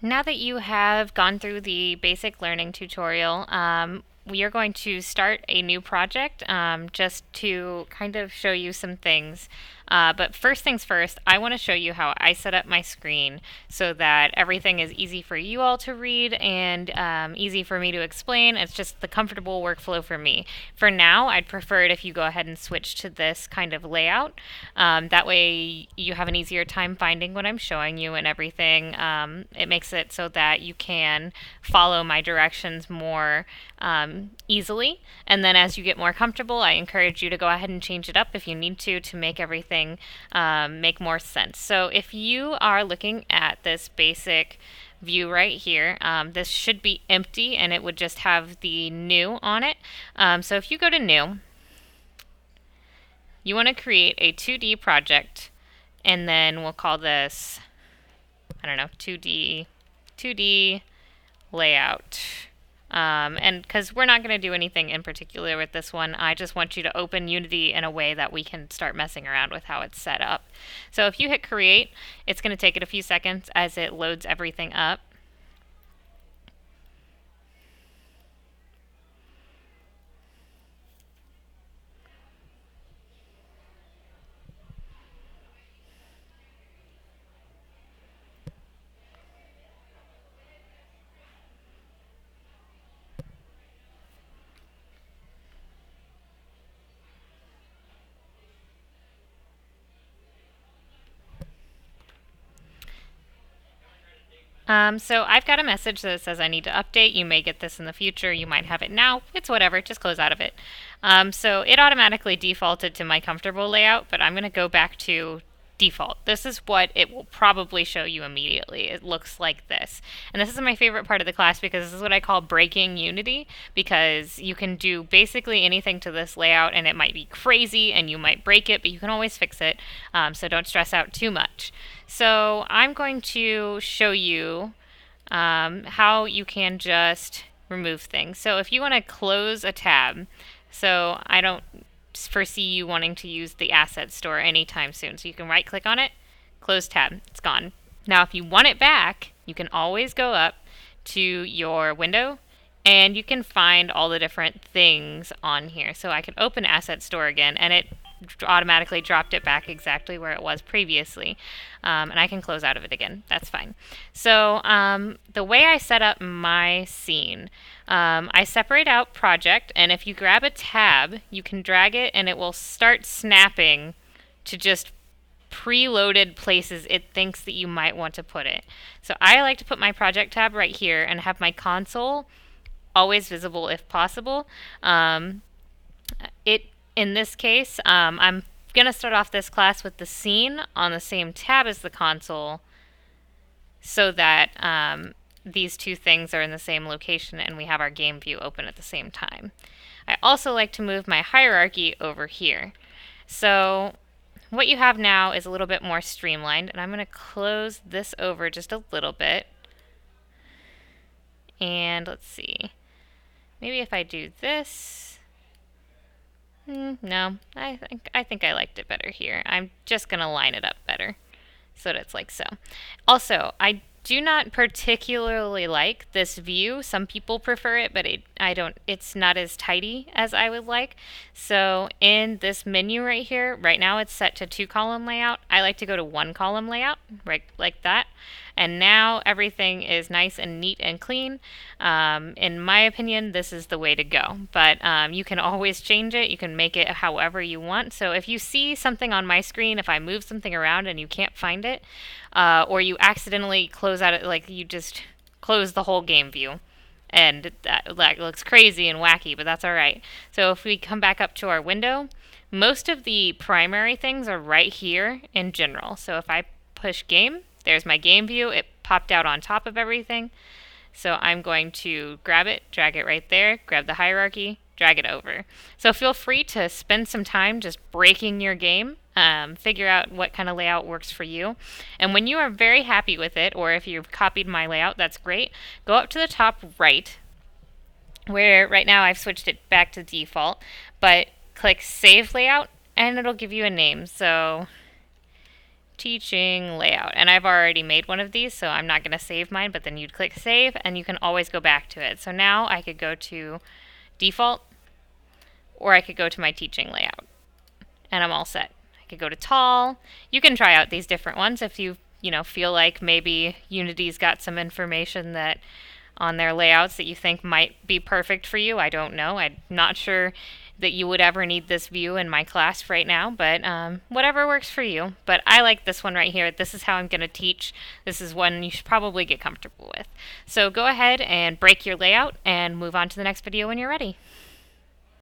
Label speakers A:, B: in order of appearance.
A: Now that you have gone through the basic learning tutorial, we are going to start a new project just to kind of show you some things. But first things first, I want to show you how I set up my screen so that everything is easy for you all to read and easy for me to explain. It's just the comfortable workflow for me. For now, I'd prefer it if you go ahead and switch to this kind of layout. That way you have an easier time finding what I'm showing you and everything. It makes it so that you can follow my directions more easily. And then as you get more comfortable, I encourage you to go ahead and change it up if you need to make everything make more sense. So if you are looking at this basic view right here, this should be empty and it would just have the new on it. So if you go to new, you want to create a 2D project, and then we'll call this, I don't know, 2D layout. And because we're not going to do anything in particular with this one, I just want you to open Unity in a way that we can start messing around with how it's set up. So if you hit create, it's going to take it a few seconds as it loads everything up. So I've got a message that says I need to update. You may get this in the future. You might have it now. It's whatever. Just close out of it. So it automatically defaulted to my comfortable layout, but I'm going to go back to default. This is what it will probably show you immediately. It looks like this. And this is my favorite part of the class because this is what I call breaking Unity, because you can do basically anything to this layout and it might be crazy and you might break it, but you can always fix it. So don't stress out too much. So I'm going to show you how you can just remove things. So if you want to close a tab, so I don't foresee you wanting to use the asset store anytime soon. So you can right click on it, close tab, it's gone. Now if you want it back, you can always go up to your window and you can find all the different things on here. So I can open asset store again and it automatically dropped it back exactly where it was previously. And I can close out of it again. That's fine. So the way I set up my scene, I separate out project, and if you grab a tab, you can drag it and it will start snapping to just preloaded places it thinks that you might want to put it. So I like to put my project tab right here and have my console always visible if possible. It in this case, I'm going to start off this class with the scene on the same tab as the console so that these two things are in the same location and we have our game view open at the same time. I also like to move my hierarchy over here. So what you have now is a little bit more streamlined, and I'm going to close this over just a little bit. And let's see. Maybe if I do this. No, I think I liked it better here. I'm just going to line it up better so that it's like so. Also, I do not particularly like this view. Some people prefer it, but I don't. It's not as tidy as I would like. So in this menu right here, right now it's set to 2-column layout. I like to go to 1-column layout, right like that. And now everything is nice and neat and clean. In my opinion, this is the way to go. But you can always change it. You can make it however you want. So if you see something on my screen, if I move something around and you can't find it, or you accidentally close out, like you just close the whole game view, and that looks crazy and wacky, but that's all right. So if we come back up to our window, most of the primary things are right here in general. So if I push game, there's my game view. It popped out on top of everything. So I'm going to grab it, drag it right there, grab the hierarchy, drag it over. So feel free to spend some time just breaking your game, figure out what kind of layout works for you. And when you are very happy with it, or if you've copied my layout, that's great. Go up to the top right, where right now I've switched it back to default, but click Save Layout, and it'll give you a name. So teaching layout. And I've already made one of these, so I'm not going to save mine, but then you'd click save and you can always go back to it. So now I could go to default, or I could go to my teaching layout and I'm all set. I could go to tall. You can try out these different ones if you feel like maybe Unity's got some information that on their layouts that you think might be perfect for you. I don't know. I'm not sure that you would ever need this view in my class right now, but whatever works for you. But I like this one right here. This is how I'm going to teach. This is one you should probably get comfortable with. So go ahead and break your layout and move on to the next video when you're ready.